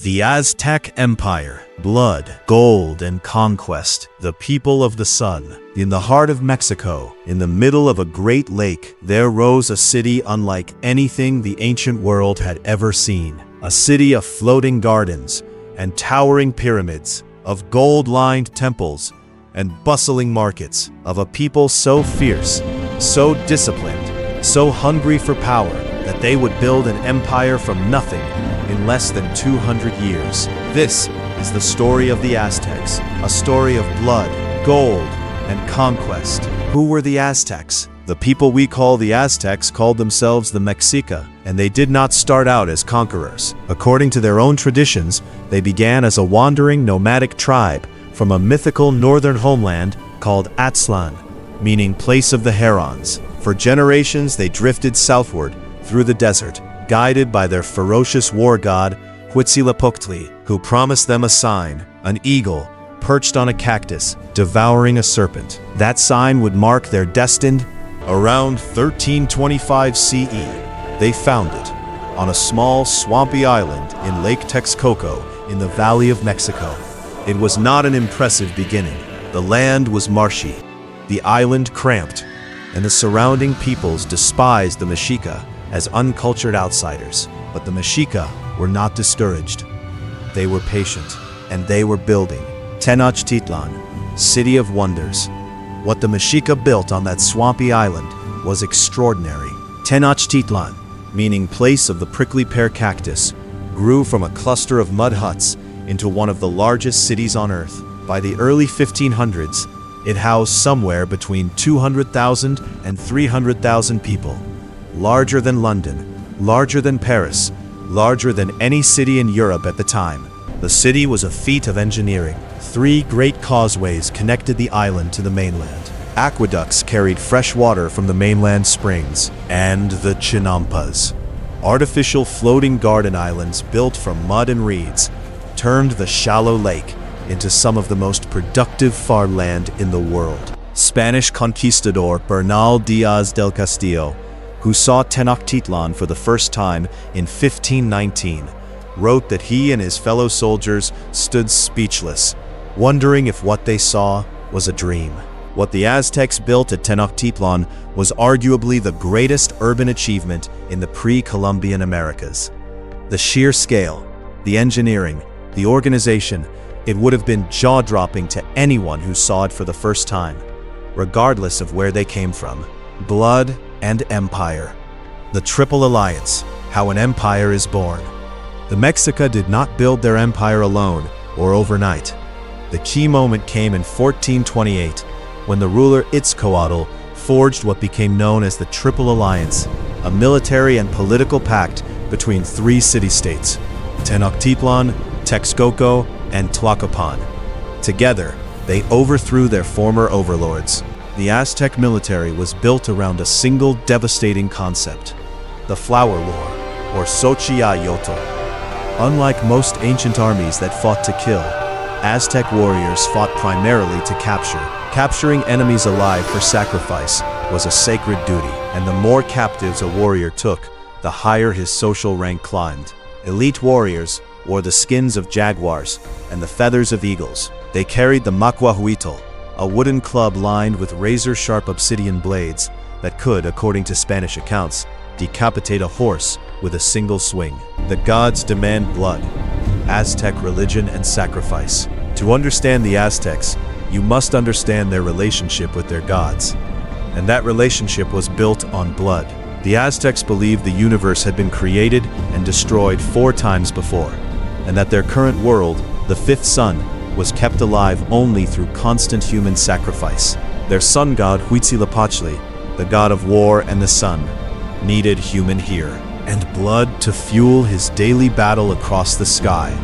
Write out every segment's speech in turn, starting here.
The Aztec Empire. Blood, gold, and conquest. The people of the sun. In the heart of Mexico, in the middle of a great lake, there rose a city unlike anything the ancient world had ever seen. A city of floating gardens and towering pyramids, of gold-lined temples and bustling markets, of a people so fierce, so disciplined, so hungry for power that they would build an empire from nothing in less than 200 years. This is the story of the Aztecs, a story of blood, gold, and conquest. Who were the Aztecs? The people we call the Aztecs called themselves the Mexica, and they did not start out as conquerors. According to their own traditions, they began as a wandering nomadic tribe from a mythical northern homeland called Aztlan, meaning place of the herons. For generations they drifted southward through the desert, guided by their ferocious war god Huitzilopochtli, who promised them a sign, an eagle perched on a cactus, devouring a serpent. That sign would mark their destiny. Around 1325 CE, they found it on a small swampy island in Lake Texcoco in the Valley of Mexico. It was not an impressive beginning. The land was marshy, the island cramped, and the surrounding peoples despised the Mexica as uncultured outsiders. But the Mexica were not discouraged. They were patient, and they were building Tenochtitlan, City of Wonders. What the Mexica built on that swampy island was extraordinary. Tenochtitlan, meaning place of the prickly pear cactus, grew from a cluster of mud huts into one of the largest cities on earth. By the early 1500s, it housed somewhere between 200,000 and 300,000 people. Larger than London, larger than Paris, larger than any city in Europe at the time. The city was a feat of engineering. 3 great causeways connected the island to the mainland. Aqueducts carried fresh water from the mainland springs. And the chinampas, artificial floating garden islands built from mud and reeds, turned the shallow lake into some of the most productive farmland in the world. Spanish conquistador Bernal Diaz del Castillo, who saw Tenochtitlan for the first time in 1519, wrote that he and his fellow soldiers stood speechless, wondering if what they saw was a dream. What the Aztecs built at Tenochtitlan was arguably the greatest urban achievement in the pre-Columbian Americas. The sheer scale, the engineering, the organization, it would have been jaw-dropping to anyone who saw it for the first time, regardless of where they came from. Blood and empire. The Triple Alliance, how an empire is born. The Mexica did not build their empire alone or overnight. The key moment came in 1428, when the ruler Itzcoatl forged what became known as the Triple Alliance, a military and political pact between 3 city-states, Tenochtitlan, Texcoco, and Tlacopan. Together, they overthrew their former overlords. The Aztec military was built around a single devastating concept, the Flower War, or Xochitl. Unlike most ancient armies that fought to kill, Aztec warriors fought primarily to capture. Capturing enemies alive for sacrifice was a sacred duty, and the more captives a warrior took, the higher his social rank climbed. Elite warriors wore the skins of jaguars and the feathers of eagles. They carried the macuahuitl, a wooden club lined with razor-sharp obsidian blades that could, according to Spanish accounts, decapitate a horse with a single swing. The gods demand blood, Aztec religion and sacrifice. To understand the Aztecs, you must understand their relationship with their gods. And that relationship was built on blood. The Aztecs believed the universe had been created and destroyed 4 times before, and that their current world, the 5th sun, was kept alive only through constant human sacrifice. Their sun god Huitzilopochtli, the god of war and the sun, needed human hair and blood to fuel his daily battle across the sky.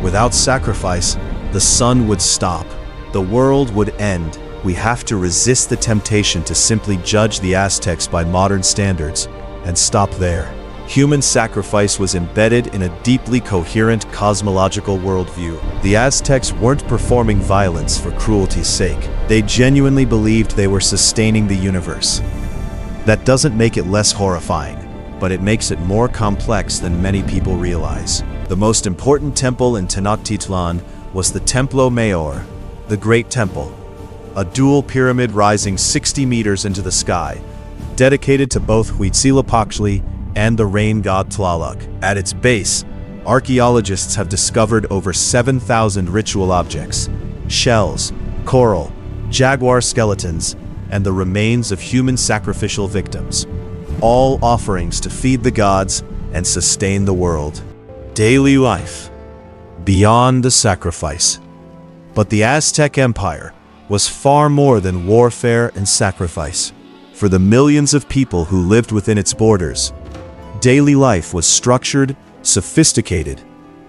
Without sacrifice, the sun would stop. The world would end. We have to resist the temptation to simply judge the Aztecs by modern standards and stop there. Human sacrifice was embedded in a deeply coherent cosmological worldview. The Aztecs weren't performing violence for cruelty's sake. They genuinely believed they were sustaining the universe. That doesn't make it less horrifying, but it makes it more complex than many people realize. The most important temple in Tenochtitlan was the Templo Mayor, the Great Temple, a dual pyramid rising 60 meters into the sky, dedicated to both Huitzilopochtli and the rain god Tlaloc. At its base, archaeologists have discovered over 7,000 ritual objects, shells, coral, jaguar skeletons, and the remains of human sacrificial victims, all offerings to feed the gods and sustain the world. Daily life, beyond the sacrifice. But the Aztec Empire was far more than warfare and sacrifice. For the millions of people who lived within its borders, daily life was structured, sophisticated,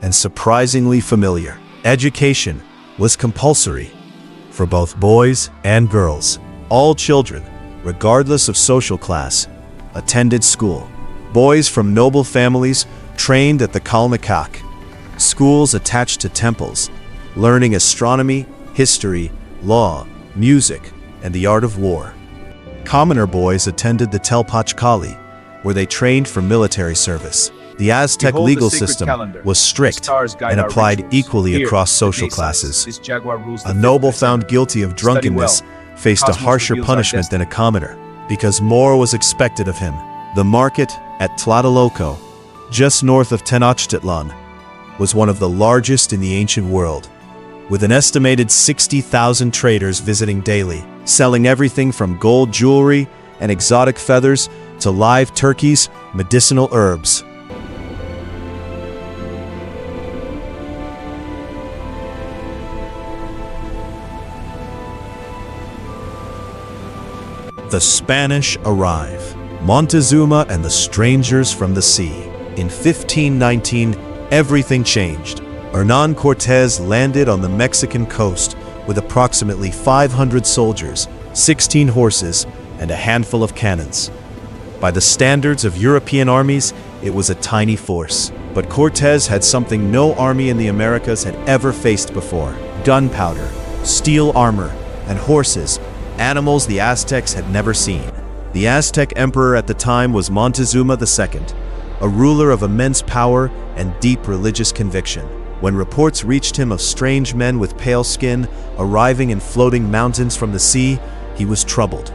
and surprisingly familiar. Education was compulsory for both boys and girls. All children, regardless of social class, attended school. Boys from noble families trained at the Kalmakak, schools attached to temples, learning astronomy, history, law, music, and the art of war. Commoner boys attended the Telpachkali, where they trained for military service. The Aztec legal system was strict and applied equally across social classes. A noble found guilty of drunkenness faced a harsher punishment than a commoner, because more was expected of him. The market at Tlatelolco, just north of Tenochtitlan, was one of the largest in the ancient world, with an estimated 60,000 traders visiting daily, selling everything from gold jewelry and exotic feathers to live turkeys, medicinal herbs. The Spanish arrive. Montezuma and the strangers from the sea. In 1519, everything changed. Hernán Cortés landed on the Mexican coast with approximately 500 soldiers, 16 horses, and a handful of cannons. By the standards of European armies, it was a tiny force. But Cortés had something no army in the Americas had ever faced before: gunpowder, steel armor, and horses, animals the Aztecs had never seen. The Aztec emperor at the time was Montezuma II, a ruler of immense power and deep religious conviction. When reports reached him of strange men with pale skin arriving in floating mountains from the sea, he was troubled.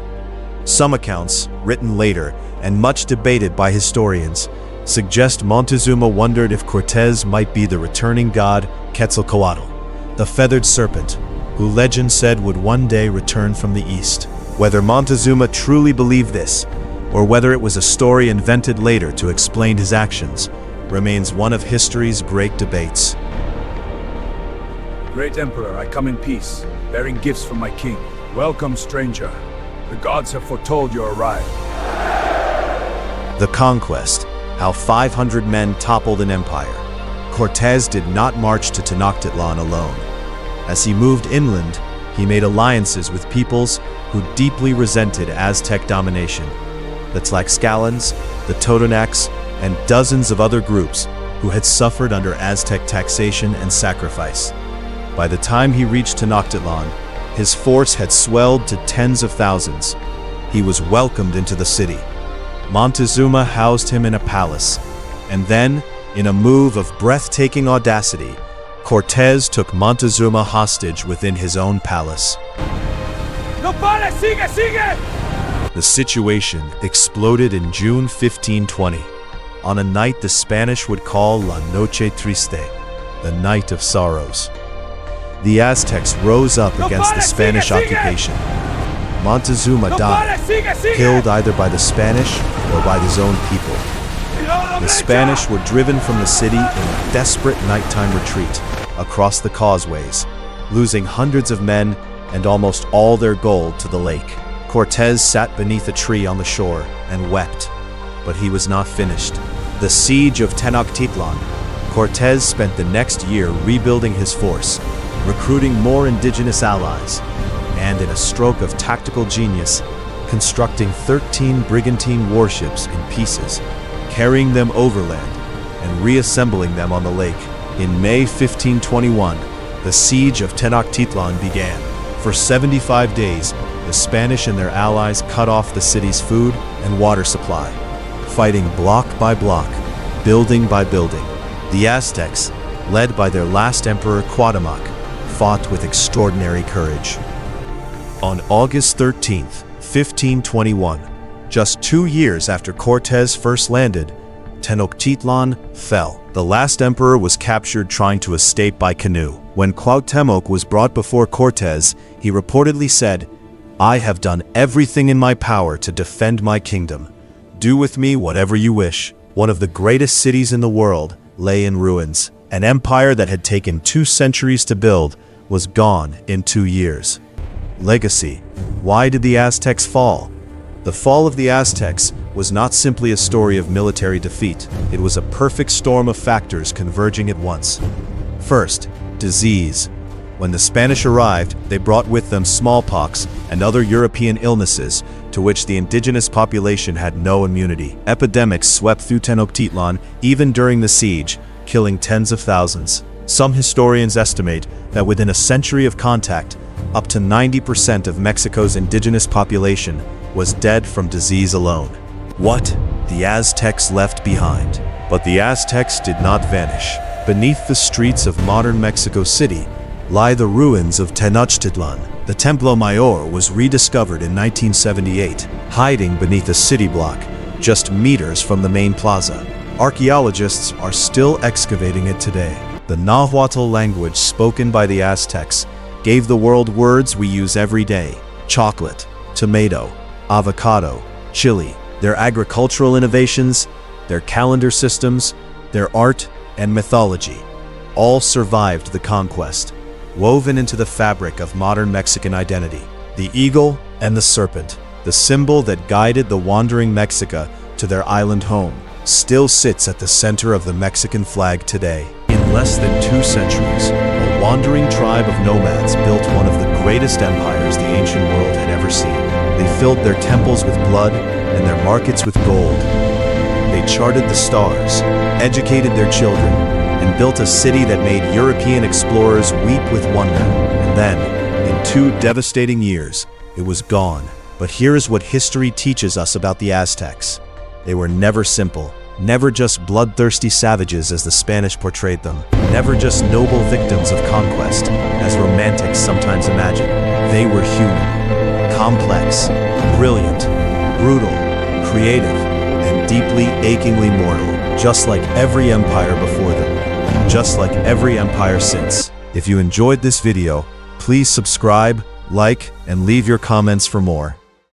Some accounts, written later and much debated by historians, suggest Montezuma wondered if Cortés might be the returning god Quetzalcoatl, the feathered serpent, who legend said would one day return from the east. Whether Montezuma truly believed this, or whether it was a story invented later to explain his actions, remains one of history's great debates. Great Emperor, I come in peace, bearing gifts from my king. Welcome, stranger. The gods have foretold your arrival. The Conquest, how 500 men toppled an empire. Cortés did not march to Tenochtitlan alone. As he moved inland, he made alliances with peoples who deeply resented Aztec domination. The Tlaxcalans, the Totonacs, and dozens of other groups who had suffered under Aztec taxation and sacrifice. By the time he reached Tenochtitlan, his force had swelled to tens of thousands. He was welcomed into the city. Montezuma housed him in a palace, and then, in a move of breathtaking audacity, Cortés took Montezuma hostage within his own palace. No pare, sigue, sigue! The situation exploded in June 1520, on a night the Spanish would call La Noche Triste, the Night of Sorrows. The Aztecs rose up against the Spanish occupation. Montezuma died, killed either by the Spanish or by his own people. The Spanish were driven from the city in a desperate nighttime retreat across the causeways, losing hundreds of men and almost all their gold to the lake. Cortés sat beneath a tree on the shore and wept, but he was not finished. The siege of Tenochtitlan, Cortés spent the next year rebuilding his force, recruiting more indigenous allies, and in a stroke of tactical genius, constructing 13 brigantine warships in pieces, carrying them overland, and reassembling them on the lake. In May 1521, the siege of Tenochtitlan began. For 75 days, the Spanish and their allies cut off the city's food and water supply, fighting block by block, building by building. The Aztecs, led by their last emperor Cuauhtémoc, fought with extraordinary courage. On August 13, 1521, just 2 years after Cortés first landed, Tenochtitlan fell. The last emperor was captured trying to escape by canoe. When Cuauhtémoc was brought before Cortés, he reportedly said, "I have done everything in my power to defend my kingdom. Do with me whatever you wish." One of the greatest cities in the world lay in ruins. An empire that had taken 2 centuries to build was gone in 2 years. Legacy. Why did the Aztecs fall? The fall of the Aztecs was not simply a story of military defeat. It was a perfect storm of factors converging at once. First, disease. When the Spanish arrived, they brought with them smallpox and other European illnesses to which the indigenous population had no immunity. Epidemics swept through Tenochtitlan even during the siege, killing tens of thousands. Some historians estimate that within a century of contact, up to 90% of Mexico's indigenous population was dead from disease alone. What the Aztecs left behind. But the Aztecs did not vanish. Beneath the streets of modern Mexico City lie the ruins of Tenochtitlan. The Templo Mayor was rediscovered in 1978, hiding beneath a city block, just meters from the main plaza. Archaeologists are still excavating it today. The Nahuatl language spoken by the Aztecs gave the world words we use every day: chocolate, tomato, avocado, chili. Their agricultural innovations, their calendar systems, their art and mythology, all survived the conquest, woven into the fabric of modern Mexican identity. The eagle and the serpent, the symbol that guided the wandering Mexica to their island home, still sits at the center of the Mexican flag today. In less than 2 centuries, a wandering tribe of nomads built one of the greatest empires the ancient world had ever seen. They filled their temples with blood and their markets with gold. They charted the stars, educated their children, and built a city that made European explorers weep with wonder. And then, in 2 devastating years, it was gone. But here is what history teaches us about the Aztecs. They were never simple, never just bloodthirsty savages as the Spanish portrayed them, never just noble victims of conquest, as romantics sometimes imagine. They were human, complex, brilliant, brutal, creative, and deeply, achingly mortal, just like every empire before them, just like every empire since. If you enjoyed this video, please subscribe, like, and leave your comments for more.